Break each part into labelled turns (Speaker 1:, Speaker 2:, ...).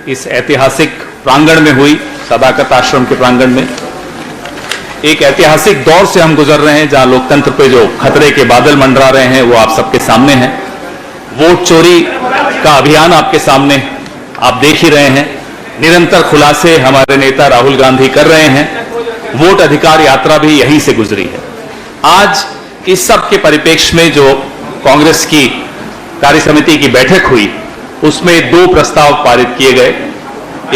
Speaker 1: इस ऐतिहासिक प्रांगण में हुई, सदाकत आश्रम के प्रांगण में। एक ऐतिहासिक दौर से हम गुजर रहे हैं जहां लोकतंत्र पे जो खतरे के बादल मंडरा रहे हैं वो आप सबके सामने हैं। वोट चोरी का अभियान आपके सामने, आप देख ही रहे हैं। निरंतर खुलासे हमारे नेता राहुल गांधी कर रहे हैं। वोट अधिकार यात्रा भी यहीं से गुजरी है। आज इस सब के परिप्रेक्ष्य में जो कांग्रेस की कार्य समिति की बैठक हुई, उसमें 2 प्रस्ताव पारित किए गए।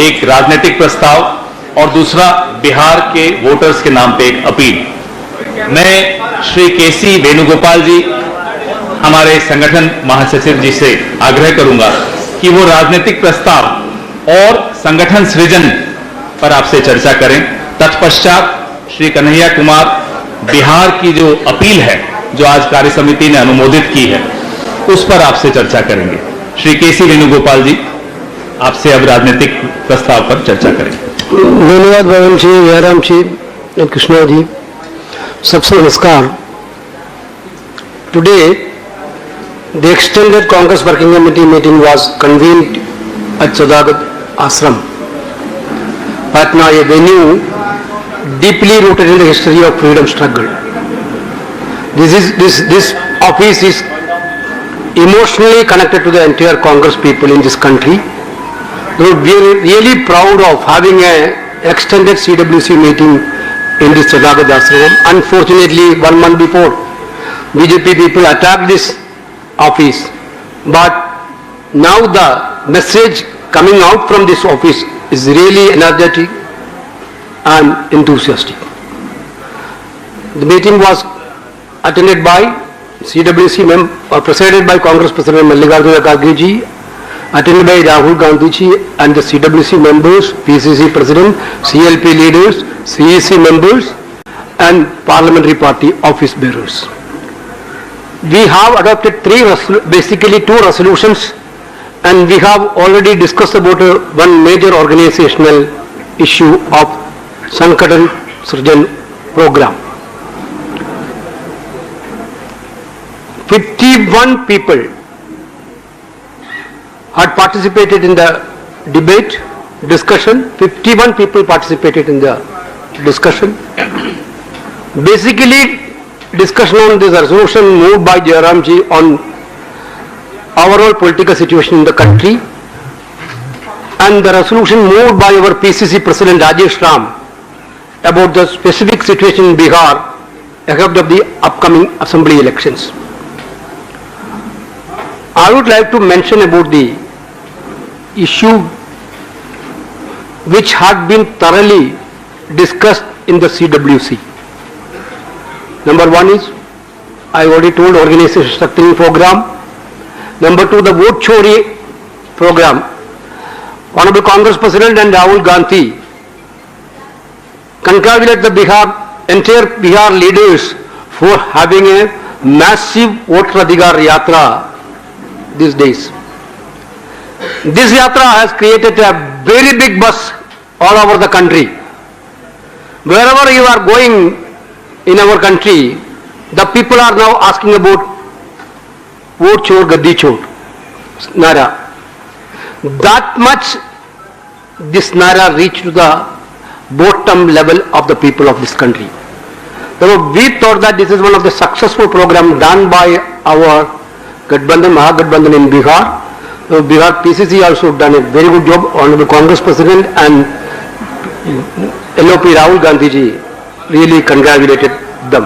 Speaker 1: एक राजनीतिक प्रस्ताव और दूसरा बिहार के वोटर्स के नाम पे एक अपील। मैं श्री केसी वेणुगोपाल जी, हमारे संगठन महासचिव जी से आग्रह करूंगा कि वो राजनीतिक प्रस्ताव और संगठन सृजन पर आपसे चर्चा करें। तत्पश्चात श्री कन्हैया कुमार, बिहार की जो अपील है जो आज कार्य समिति ने अनुमोदित की है, उस पर आपसे चर्चा करेंगे। श्री केसी वेणुगोपाल जी, आपसे अब राजनीतिक प्रस्ताव पर चर्चा करेंगे।
Speaker 2: धन्यवाद भवन जी, जयराम जी, कृष्णा जी, सबसे नमस्कार। Today the extended Congress working committee meeting was convened at Sadakat Ashram, Patna, a venue deeply rooted in the history of freedom struggle. This office is emotionally connected to the entire Congress people in this country. We are really proud of having an extended CWC meeting in this Sadakat Ashram. Unfortunately, 1 month before, BJP people attacked this office, but now the message coming out from this office is really energetic and enthusiastic. The meeting was attended by CWC presided by Congress President Mallikarjuna Kharge ji, attended by Rahul Gandhi ji and the CWC members, PCC President, CLP leaders, CEC members and parliamentary party office bearers. We have adopted basically 2 resolutions, and we have already discussed about one major organizational issue of Sankaran Srijan program. 51 people had participated in the debate, discussion. 51 people participated in the discussion. Basically, discussion on this resolution moved by Jairam ji on overall political situation in the country, and the resolution moved by our PCC President Rajesh Ram about the specific situation in Bihar ahead of the upcoming assembly elections. I would like to mention about the issue which had been thoroughly discussed in the CWC. Number 1 is, I already told, organization structuring program. Number 2, the vote chori program. Honorable Congress President and Rahul Gandhi congratulate the entire Bihar leaders for having a massive voter adhikar yatra these days. This yatra has created a very big buzz all over the country. Wherever you are going in our country, the people are now asking about vote chor, gaddi chor, nara. That much this nara reached to the bottom level of the people of this country. So we thought that this is one of the successful program done by our Gadbandhan, Mahagathbandhan in Bihar. So Bihar PCC also done a very good job. Honorable Congress President and LOP Rahul Gandhi ji really congratulated them.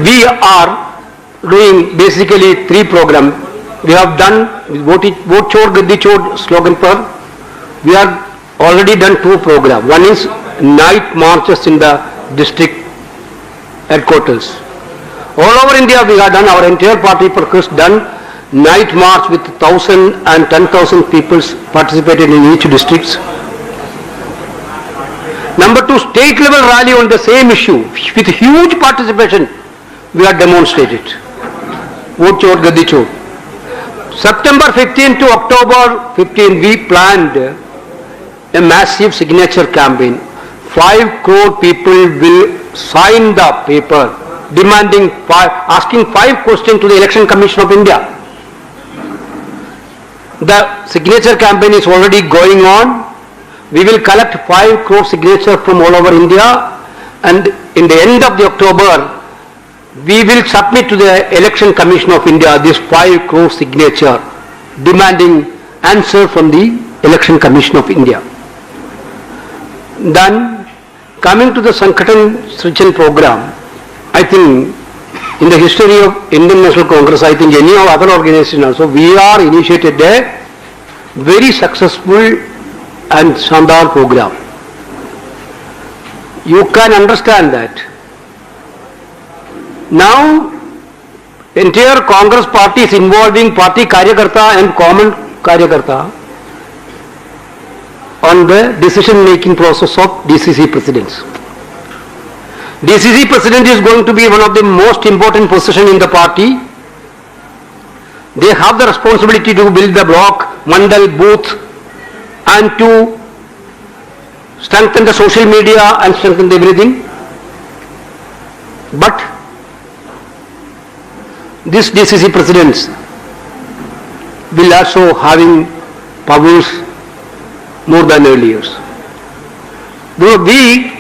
Speaker 2: We are doing basically 3 programs. We have done vote chor gaddi chor slogan per. We have already done 2 programs. One is night marches in the district headquarters. All over India we have done, our entire party Prakrish done night march with 1,000 and 10,000 people participated in each districts. Number 2, state level rally on the same issue with huge participation we have demonstrated. Vote chor gaddi chor. September 15 to October 15 we planned a massive signature campaign. 5 crore people will sign the paper demanding asking 5 questions to the Election Commission of India. The signature campaign is already going on. We will collect 5 crore signatures from all over India, and in the end of the October, we will submit to the Election Commission of India this 5 crore signature demanding answer from the Election Commission of India. Then, coming to the Sankatan Srichan program, I think in the history of Indian National Congress, I think any of other organizations also, we are initiated a very successful and Shandar program. You can understand that. Now, entire Congress party is involving party Karyakarta and common Karyakarta on the decision-making process of DCC presidents. DCC president is going to be one of the most important position in the party. They have the responsibility to build the block, mandal, booth, and to strengthen the social media and strengthen everything. But these DCC presidents will also having powers more than earlier. We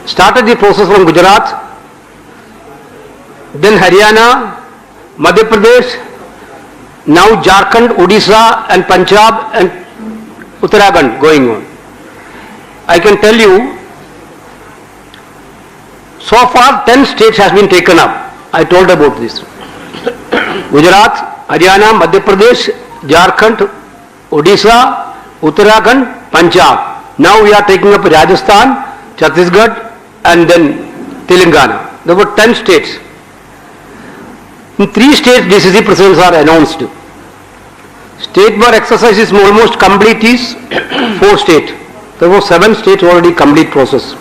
Speaker 2: started the process from Gujarat, then Haryana, Madhya Pradesh, now Jharkhand, Odisha and Punjab and Uttarakhand going on. I can tell you, so far 10 states has been taken up. I told about this. Gujarat, Haryana, Madhya Pradesh, Jharkhand, Odisha, Uttarakhand, Punjab. Now we are taking up Rajasthan, Chhattisgarh and then Telangana. There were 10 states. In 3 states DCC presidents are announced. State bar exercise is almost complete is 4 states. There were 7 states already complete process.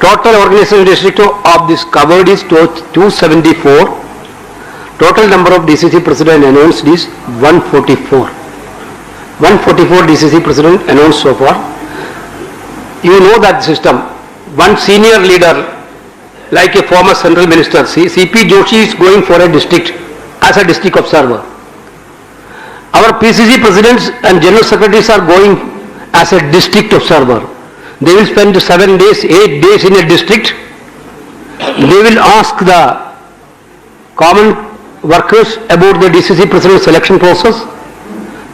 Speaker 2: Total organization district of this covered is 274. Total number of DCC president announced is 144. 144 DCC president announced so far. You know that system. One senior leader, like a former central minister, CP Joshi is going for a district as a district observer. Our PCC presidents and general secretaries are going as a district observer. They will spend 7 days, 8 days in a district. They will ask the common workers about the DCC president selection process.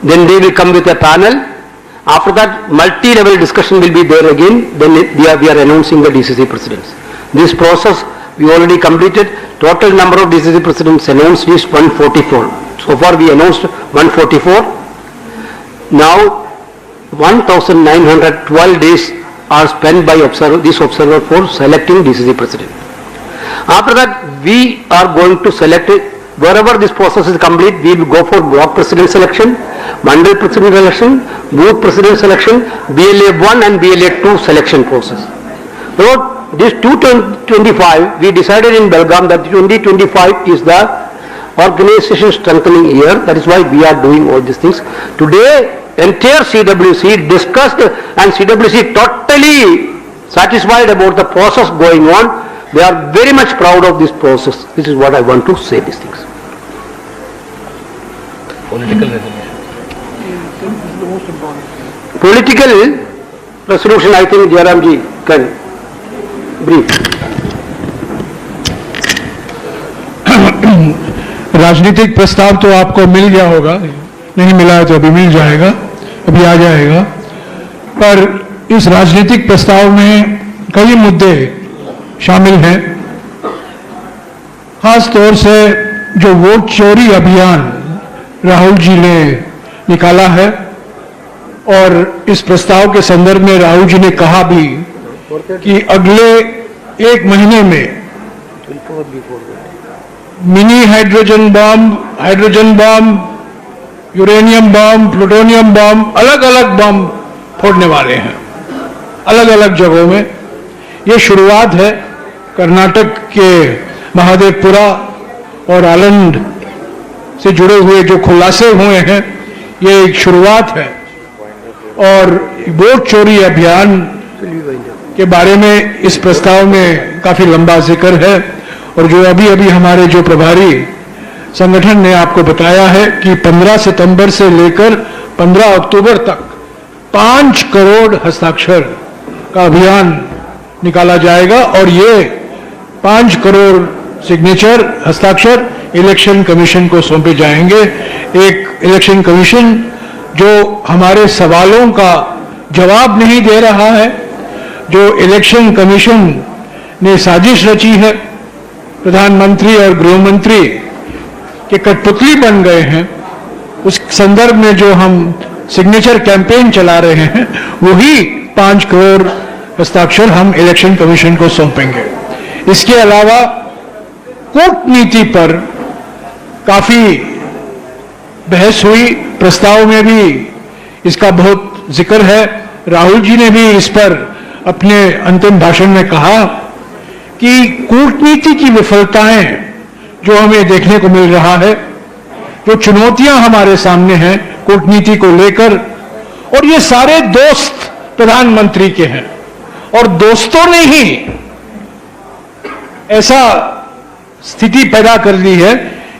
Speaker 2: Then they will come with a panel. After that, multi-level discussion will be there again. Then we are announcing the DCC presidents. This process we already completed. Total number of DCC presidents announced is 144. So far we announced 144. Now 1,912 days are spent by this observer for selecting DCC president. After that, we are going to select it. Wherever this process is complete, we will go for block president selection, mandal president selection, booth president selection, BLA 1 and BLA 2 selection process. So this 2025, we decided in Belgaum that 2025 is the organization strengthening year. That is why we are doing all these things. Today, entire CWC discussed and CWC totally satisfied about the process going on. They are very much proud of this process. This is what I want to say these things.
Speaker 3: Political resolution.
Speaker 2: Political resolution, I think Jairam ji can brief.
Speaker 4: राजनीतिक प्रस्ताव तो आपको मिल गया होगा, नहीं मिला है तो अभी मिल जाएगा, अभी आ जाएगा। पर इस राजनीतिक प्रस्ताव में कई मुद्दे शामिल हैं। खास तौर से जो वोट चोरी अभियान राहुल जी ने निकाला है और इस प्रस्ताव के संदर्भ में राहुल जी ने कहा भी कि अगले 1 महीने में मिनी हाइड्रोजन बम, यूरेनियम बम, प्लूटोनियम बम, अलग अलग बम फोड़ने वाले हैं अलग अलग जगहों में। ये शुरुआत है। कर्नाटक के महादेवपुरा और आलंद से जुड़े हुए जो खुलासे हुए हैं, ये एक शुरुआत है। और वोट चोरी अभियान के बारे में इस प्रस्ताव में काफी लंबा जिक्र है। और जो अभी हमारे जो प्रभारी संगठन ने आपको बताया है कि 15 सितंबर से लेकर 15 अक्टूबर तक 5 करोड़ हस्ताक्षर का अभियान निकाला जाएगा और ये 5 करोड़ सिग्नेचर हस्ताक्षर इलेक्शन कमीशन को सौंपे जाएंगे। एक इलेक्शन कमीशन जो हमारे सवालों का जवाब नहीं दे रहा है, जो इलेक्शन कमीशन ने साजिश रची है, प्रधानमंत्री और गृह मंत्री के कठपुतली बन गए हैं, उस संदर्भ में जो हम सिग्नेचर कैंपेन चला रहे हैं वही 5 करोड़ हस्ताक्षर हम इलेक्शन कमीशन को सौंपेंगे। इसके अलावा कूटनीति पर काफी बहस हुई, प्रस्ताव में भी इसका बहुत जिक्र है। राहुल जी ने भी इस पर अपने अंतिम भाषण में कहा कि कूटनीति की विफलताएं जो हमें देखने को मिल रहा है, जो चुनौतियां हमारे सामने हैं कूटनीति को लेकर, और ये सारे दोस्त प्रधानमंत्री के हैं और दोस्तों ने ही ऐसा स्थिति पैदा कर दी है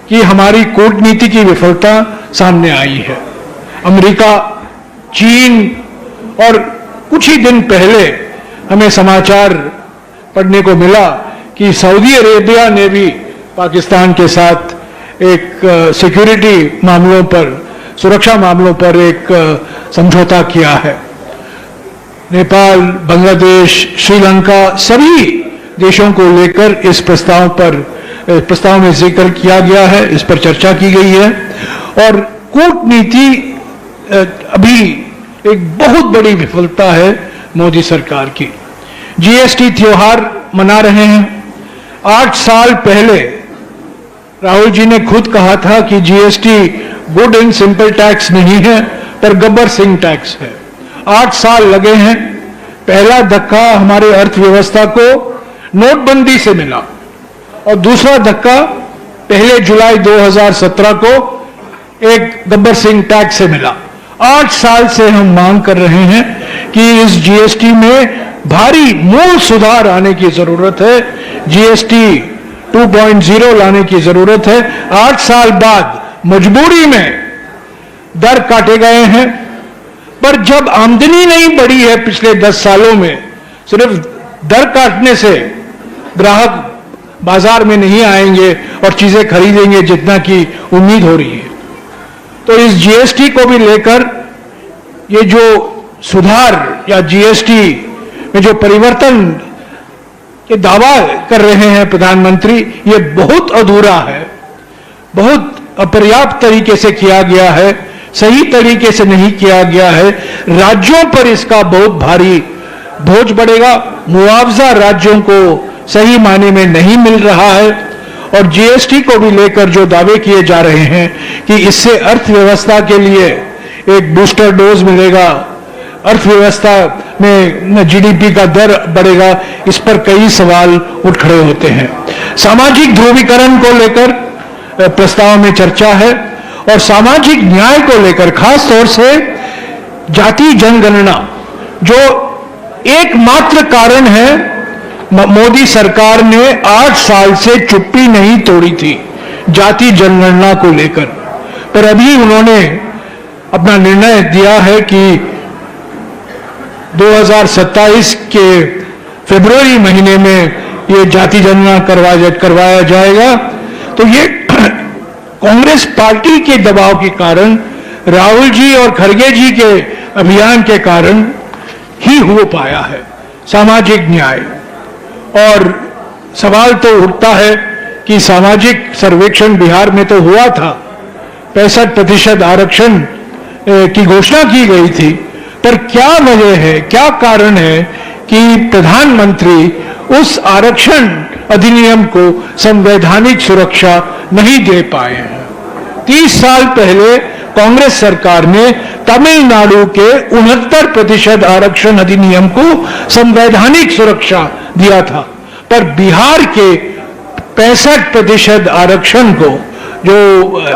Speaker 4: कि हमारी कूटनीति की विफलता सामने आई है। अमेरिका, चीन और कुछ ही दिन पहले हमें समाचार पढ़ने को मिला कि सऊदी अरेबिया ने भी पाकिस्तान के साथ एक सिक्योरिटी मामलों पर, सुरक्षा मामलों पर एक समझौता किया है। नेपाल, बांग्लादेश, श्रीलंका सभी देशों को लेकर इस प्रस्ताव में जिक्र किया गया है, इस पर चर्चा की गई है। और कूटनीति अभी एक बहुत बड़ी विफलता है मोदी सरकार की। जीएसटी त्योहार मना रहे हैं। 8 साल पहले राहुल जी ने खुद कहा था कि GST good and simple tax नहीं है पर गब्बर सिंह टैक्स है। 8 साल लगे हैं। पहला धक्का हमारे अर्थव्यवस्था को नोटबंदी से मिला और दूसरा धक्का पहले जुलाई 2017 को एक गब्बर सिंह टैक्स से मिला। 8 साल से हम मांग कर रहे हैं कि इस जीएसटी में भारी मूल सुधार आने की जरूरत है, जीएसटी 2.0 लाने की जरूरत है। 8 साल बाद मजबूरी में दर काटे गए हैं, पर जब आमदनी नहीं बढ़ी है पिछले 10 सालों में, सिर्फ दर काटने से ग्राहक बाजार में नहीं आएंगे और चीजें खरीदेंगे जितना की उम्मीद हो रही है। तो इस जीएसटी को भी लेकर ये जो सुधार या जीएसटी में जो परिवर्तन के दावा कर रहे हैं प्रधानमंत्री, ये बहुत अधूरा है, बहुत अपर्याप्त तरीके से किया गया है, सही तरीके से नहीं किया गया है। राज्यों पर इसका बहुत भारी बोझ बढ़ेगा। मुआवजा राज्यों को सही मायने में नहीं मिल रहा है और जीएसटी को भी लेकर जो दावे किए जा रहे हैं कि इससे अर्थव्यवस्था के लिए एक बूस्टर डोज मिलेगा, अर्थव्यवस्था में जीडीपी का दर बढ़ेगा, इस पर कई सवाल उठ खड़े होते हैं। सामाजिक ध्रुवीकरण को लेकर प्रस्ताव में चर्चा है और सामाजिक न्याय को लेकर खास तौर से जाति जनगणना जो एकमात्र कारण है। मोदी सरकार ने 8 साल से चुप्पी नहीं तोड़ी थी जाति जनगणना को लेकर, पर अभी उन्होंने अपना निर्णय दिया है कि 2027 के फरवरी महीने में ये जाति जनगणना करवाया जाएगा। तो ये कांग्रेस पार्टी के दबाव के कारण, राहुल जी और खड़गे जी के अभियान के कारण ही हो पाया है सामाजिक न्याय। और सवाल तो उठता है कि सामाजिक सर्वेक्षण बिहार में तो हुआ था, 65% आरक्षण की घोषणा की गई थी, पर क्या वजह है, क्या कारण है कि प्रधानमंत्री उस आरक्षण अधिनियम को संवैधानिक सुरक्षा नहीं दे पाए हैं। 30 साल पहले कांग्रेस सरकार ने तमिलनाडु के 69% आरक्षण अधिनियम को संवैधानिक सुरक्षा दिया था, पर बिहार के 65% आरक्षण को जो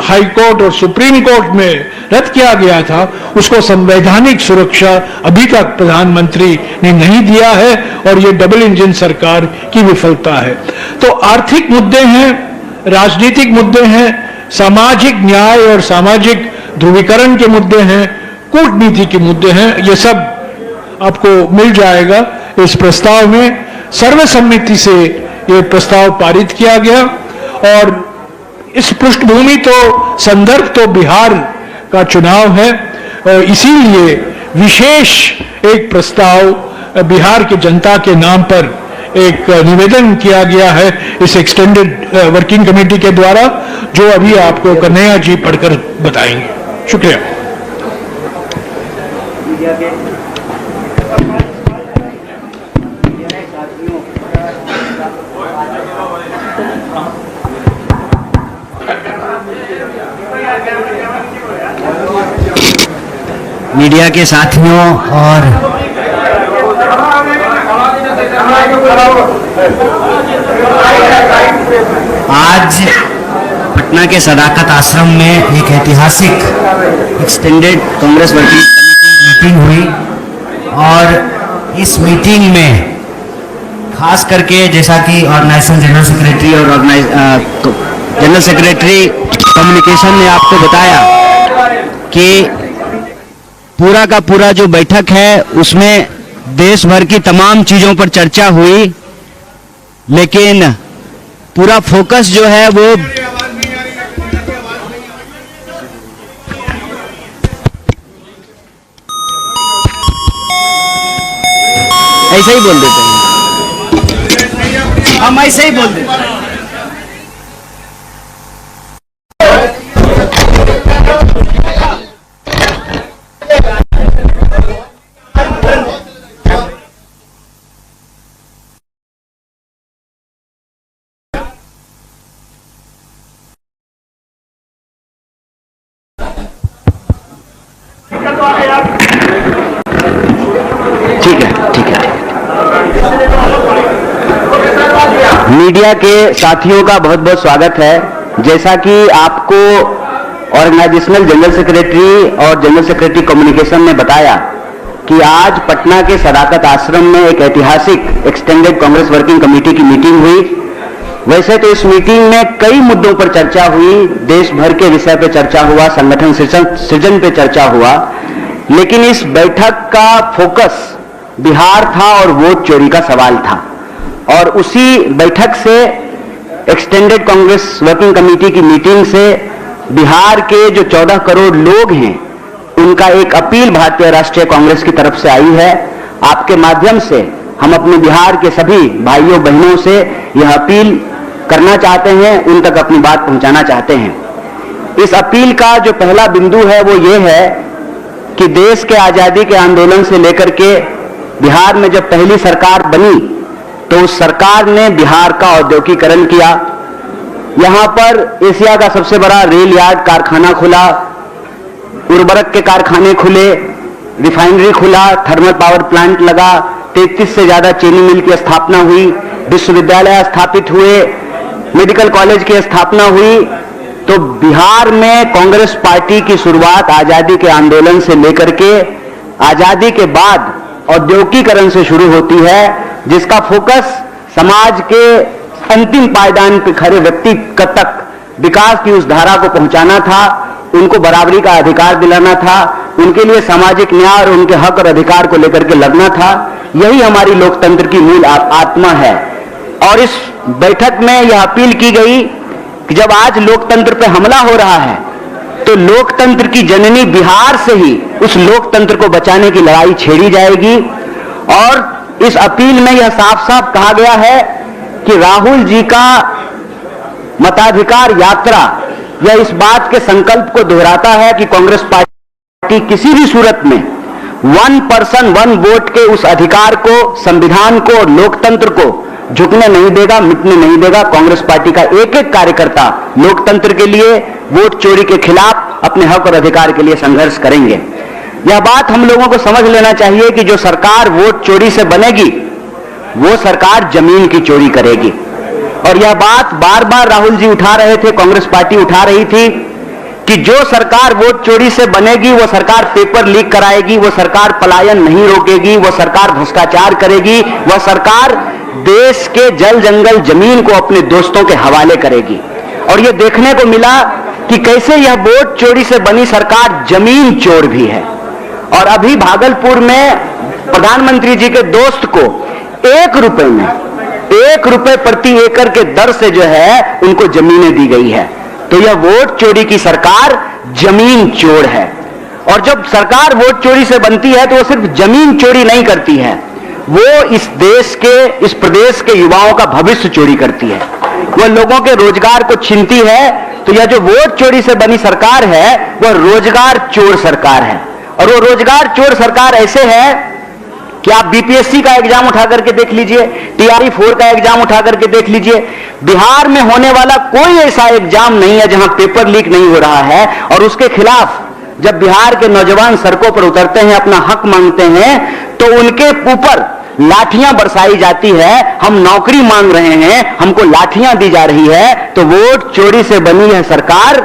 Speaker 4: हाई कोर्ट और सुप्रीम कोर्ट में रद्द किया गया था, उसको संवैधानिक सुरक्षा अभी तक प्रधानमंत्री ने नहीं दिया है और ये डबल इंजन सरकार की विफलता है। तो आर्थिक मुद्दे हैं, राजनीतिक मुद्दे हैं, सामाजिक न्याय और सामाजिक ध्रुवीकरण के मुद्दे हैं, कूटनीति के मुद्दे हैं, ये सब आपको मिल जाएगा इस प्रस्ताव में। सर्वसम्मति से ये प्रस्ताव पारित किया गया और इस पृष्ठभूमि तो संदर्भ तो बिहार का चुनाव है और इसीलिए विशेष एक प्रस्ताव बिहार की जनता के नाम पर एक निवेदन किया गया है इस एक्सटेंडेड वर्किंग कमेटी के द्वारा, जो अभी आपको कन्हैया जी पढ़कर बताएंगे। शुक्रिया।
Speaker 3: मीडिया के साथियों और आज पटना के सदाकत आश्रम में एक ऐतिहासिक extended Congress working committee meeting हुई और इस मीटिंग में खास करके जैसा कि ऑर्गेनाइजेशन जनरल सेक्रेटरी और जनरल सेक्रेटरी कम्युनिकेशन ने आपको बताया कि पूरा का पूरा जो बैठक है उसमें देश भर की तमाम चीजों पर चर्चा हुई, लेकिन पूरा फोकस जो है वो ऐसे ही बोल देते हैं, हम ऐसे ही बोल देते हैं। मीडिया के साथियों का बहुत बहुत स्वागत है। जैसा कि आपको ऑर्गेनाइजेशनल जनरल सेक्रेटरी और जनरल सेक्रेटरी कम्युनिकेशन ने बताया कि आज पटना के सदाकत आश्रम में एक ऐतिहासिक एक्सटेंडेड कांग्रेस वर्किंग कमेटी की मीटिंग हुई। वैसे तो इस मीटिंग में कई मुद्दों पर चर्चा हुई, देश भर के विषय पर चर्चा हुआ, संगठन सृजन पर चर्चा हुआ, लेकिन इस बैठक का फोकस बिहार था और वोट चोरी का सवाल था। और उसी बैठक से एक्सटेंडेड कांग्रेस वर्किंग कमेटी की मीटिंग से बिहार के जो 14 करोड़ लोग हैं उनका एक अपील भारतीय राष्ट्रीय कांग्रेस की तरफ से आई है। आपके माध्यम से हम अपने बिहार के सभी भाइयों बहनों से यह अपील करना चाहते हैं, उन तक अपनी बात पहुंचाना चाहते हैं। इस अपील का जो पहला बिंदु है वो ये है कि देश के आजादी के आंदोलन से लेकर के बिहार में जब पहली सरकार बनी तो उस सरकार ने बिहार का औद्योगिकीकरण किया। यहां पर एशिया का सबसे बड़ा रेल यार्ड कारखाना खुला, उर्वरक के कारखाने खुले, रिफाइनरी खुला, थर्मल पावर प्लांट लगा, 33 से ज्यादा चीनी मिल की स्थापना हुई, विश्वविद्यालय स्थापित हुए, मेडिकल कॉलेज की स्थापना हुई। तो बिहार में कांग्रेस पार्टी की शुरुआत आजादी के आंदोलन से लेकर के आजादी के बाद औद्योगिकीकरण से शुरू होती है, जिसका फोकस समाज के अंतिम पायदान पर खड़े व्यक्ति तक विकास की उस धारा को पहुंचाना था, उनको बराबरी का अधिकार दिलाना था, उनके लिए सामाजिक न्याय और उनके हक और अधिकार को लेकर के लड़ना था। यही हमारी लोकतंत्र की मूल आत्मा है। और इस बैठक में यह अपील की गई कि जब आज लोकतंत्र पे हमला हो रहा है तो लोकतंत्र की जननी बिहार से ही उस लोकतंत्र को बचाने की लड़ाई छेड़ी जाएगी। और इस अपील में यह साफ साफ कहा गया है कि राहुल जी का मताधिकार यात्रा यह इस बात के संकल्प को दोहराता है कि कांग्रेस पार्टी किसी भी सूरत में 1 पर्सन 1 वोट के उस अधिकार को, संविधान को और लोकतंत्र को झुकने नहीं देगा, मिटने नहीं देगा। कांग्रेस पार्टी का एक एक कार्यकर्ता लोकतंत्र के लिए, वोट चोरी के खिलाफ, अपने हक और अधिकार के लिए संघर्ष करेंगे। यह बात हम लोगों को समझ लेना चाहिए कि जो सरकार वोट चोरी से बनेगी वो सरकार जमीन की चोरी करेगी। और यह बात बार बार राहुल जी उठा रहे थे, कांग्रेस पार्टी उठा रही थी कि जो सरकार वोट चोरी से बनेगी वो सरकार पेपर लीक कराएगी, वो सरकार पलायन नहीं रोकेगी, वो सरकार भ्रष्टाचार करेगी, वह सरकार देश के जल जंगल जमीन को अपने दोस्तों के हवाले करेगी। और ये देखने को मिला कि कैसे यह वोट चोरी से बनी सरकार जमीन चोर भी है। और अभी भागलपुर में प्रधानमंत्री जी के दोस्त को 1 रुपए में 1 रुपए प्रति एकड़ के दर से जो है उनको जमीनें दी गई है। तो यह वोट चोरी की सरकार जमीन चोर है। और जब सरकार वोट चोरी से बनती है तो वो सिर्फ जमीन चोरी नहीं करती है, वो इस देश के, इस प्रदेश के युवाओं का भविष्य चोरी करती है, वह लोगों के रोजगार को छीनती है। तो यह जो वोट चोरी से बनी सरकार है वह रोजगार चोर सरकार है। और वो रोजगार चोर सरकार ऐसे है कि आप बीपीएससी का एग्जाम उठा करके देख लीजिए, टीआरई 4 का एग्जाम उठा करके देख लीजिए, बिहार में होने वाला कोई ऐसा एग्जाम नहीं है जहां पेपर लीक नहीं हो रहा है। और उसके खिलाफ जब बिहार के नौजवान सड़कों पर उतरते हैं, अपना हक मांगते हैं, तो उनके ऊपर लाठियां बरसाई जाती है। हम नौकरी मांग रहे हैं, हमको लाठियां दी जा रही है। तो वोट चोरी से बनी है सरकार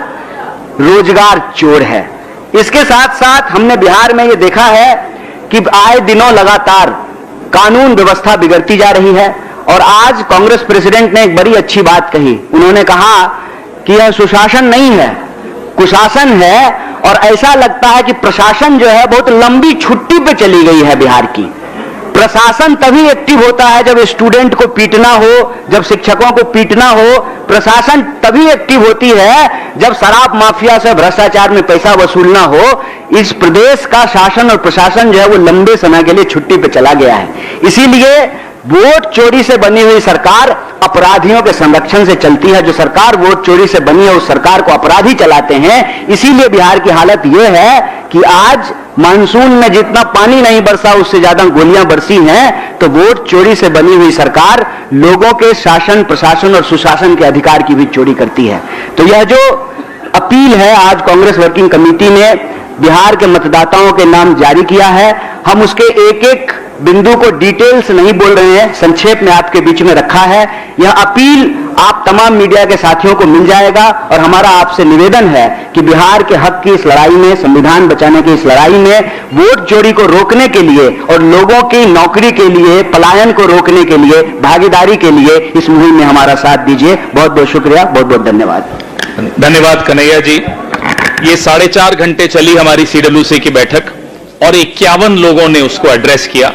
Speaker 3: रोजगार चोर है। इसके साथ साथ हमने बिहार में यह देखा है कि आए दिनों लगातार कानून व्यवस्था बिगड़ती जा रही है। और आज कांग्रेस प्रेसिडेंट ने एक बड़ी अच्छी बात कही। उन्होंने कहा कि यह सुशासन नहीं है, कुशासन है। और ऐसा लगता है कि प्रशासन जो है बहुत लंबी छुट्टी पे चली गई है बिहार की। प्रशासन तभी एक्टिव होता है जब स्टूडेंट को पीटना हो, जब शिक्षकों को पीटना हो। प्रशासन तभी एक्टिव होती है जब शराब माफिया से भ्रष्टाचार में पैसा वसूलना हो। इस प्रदेश का शासन और प्रशासन जो है वो लंबे समय के लिए छुट्टी पे चला गया है। इसीलिए वोट चोरी से बनी हुई सरकार अपराधियों के संरक्षण से चलती है। जो सरकार वोट चोरी से बनी है उस सरकार को अपराधी चलाते हैं। इसीलिए बिहार की हालत यह है कि आज मानसून में जितना पानी नहीं बरसा उससे ज्यादा गोलियां बरसी हैं। तो वोट चोरी से बनी हुई सरकार लोगों के शासन, प्रशासन और सुशासन के अधिकार की भी चोरी करती है। तो यह जो अपील है आज कांग्रेस वर्किंग कमेटी ने बिहार के मतदाताओं के नाम जारी किया है, हम उसके एक एक बिंदु को डिटेल्स नहीं बोल रहे हैं, संक्षेप में आपके बीच में रखा है। यह अपील आप तमाम मीडिया के साथियों को मिल जाएगा। और हमारा आपसे निवेदन है कि बिहार के हक की इस लड़ाई में, संविधान बचाने की इस लड़ाई में वोट चोरी को रोकने के लिए और लोगों की नौकरी के लिए, पलायन को रोकने के लिए, भागीदारी के लिए इस मुहिम में हमारा साथ दीजिए। बहुत बहुत शुक्रिया, बहुत बहुत धन्यवाद।
Speaker 1: धन्यवाद कन्हैया जी। ये 4.5 घंटे चली हमारी सीडब्ल्यूसी की बैठक और 51 लोगों ने उसको एड्रेस किया।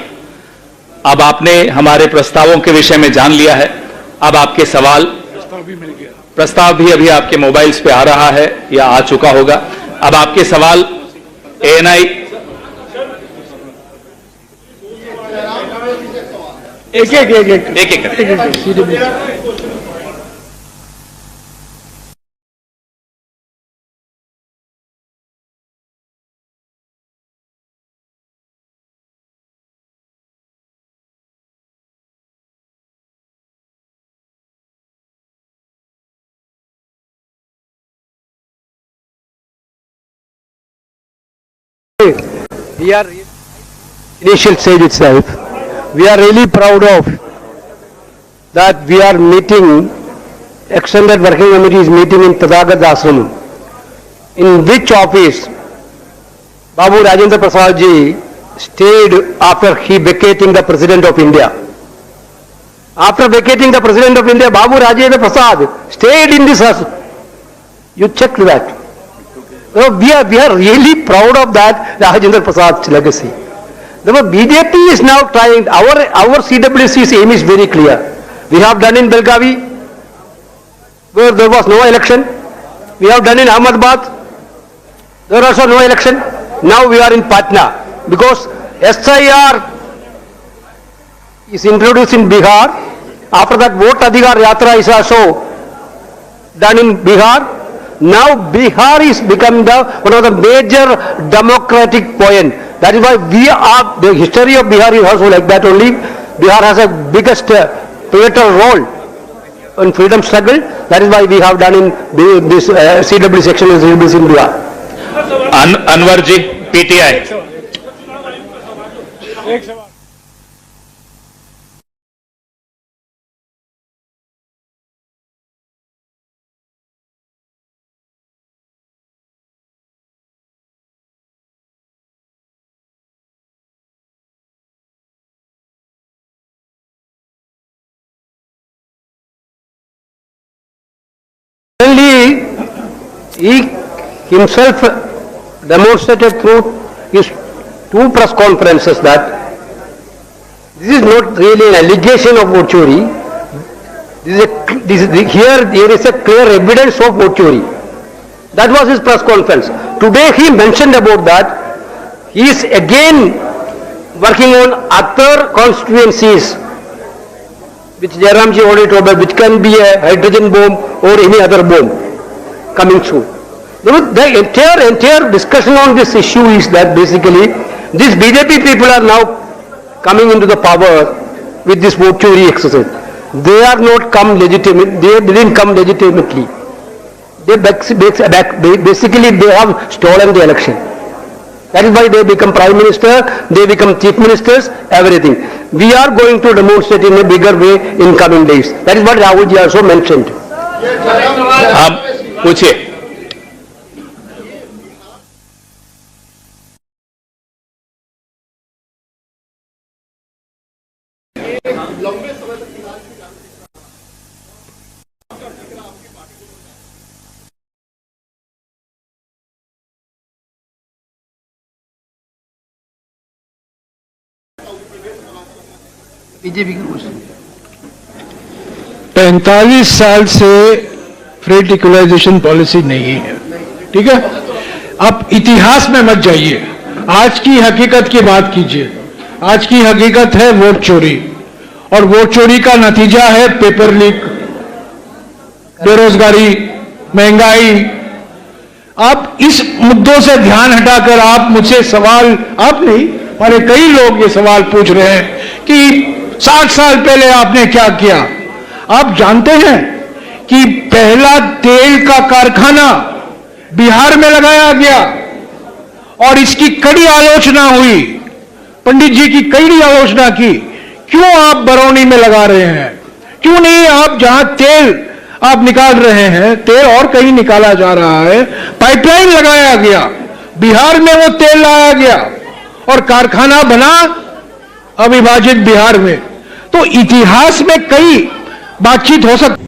Speaker 1: अब आपने हमारे प्रस्तावों के विषय में जान लिया है। अब आपके सवाल, प्रस्ताव भी अभी आपके मोबाइल्स पे आ रहा है या आ चुका होगा। अब आपके सवाल एएनआई एक
Speaker 2: We are initial stage itself. We are really proud of that we are meeting, extended working committee is meeting in Tadagad Ashram, in which office Babu Rajendra Prasad ji stayed after he vacating the President of India. After vacating the President of India, Babu Rajendra Prasad stayed in this house. You checked that. So we are really proud of that Rajendra Prasad's legacy. The BJP is now trying, our CWC's aim is very clear. We have done in Belgavi, where there was no election. We have done in Ahmedabad, there was also no election. Now we are in Patna, because SIR is introduced in Bihar. After that, Vote Adhikar Yatra is also done in Bihar. Now Bihar is becoming one of the major democratic point. That is why we are, the history of Bihar is also like that only. Bihar has a biggest pivotal role in freedom struggle. That is why we have done in this CW section in Bihar.
Speaker 1: Anwar ji, PTI.
Speaker 2: Suddenly, he himself demonstrated through his 2 press conferences that this is not really an allegation of vote chori. Here there is a clear evidence of vote chori. That was his press conference. Today he mentioned about that. He is again working on other constituencies, which Jairamji already told about, which can be a hydrogen bomb or any other bomb coming soon. The entire discussion on this issue is that basically these BJP people are now coming into the power with this vote chori exercise. They are not come legitimate. They didn't come legitimately. Basically they have stolen the election. That is why they become prime minister, they become chief ministers, everything. We are going to demonstrate in a bigger way in coming days. That is what Rahul ji also mentioned.
Speaker 1: आप पूछिए।
Speaker 2: BJP की question
Speaker 4: 45 साल से freight equalisation policy नहीं है, ठीक है। आप इतिहास में मत जाइए, आज की हकीकत की बात कीजिए। आज की हकीकत है वोट चोरी, और वोट चोरी का नतीजा है पेपर लीक, बेरोजगारी, महंगाई। आप इस मुद्दों से ध्यान हटाकर आप मुझसे सवाल, आप नहीं, हमारे कई लोग ये सवाल पूछ रहे हैं कि 60 साल पहले आपने क्या किया। आप जानते हैं कि पहला तेल का कारखाना बिहार में लगाया गया और इसकी कड़ी आलोचना हुई, पंडित जी की कड़ी आलोचना की। क्यों आप बरौनी में लगा रहे हैं? क्यों नहीं आप जहां तेल आप निकाल रहे हैं, तेल और कहीं निकाला जा रहा है, पाइपलाइन लगाया गया, बिहार में वो तेल लाया गया और कारखाना बना अविभाजित बिहार में। तो इतिहास में कई बातचीत हो सकती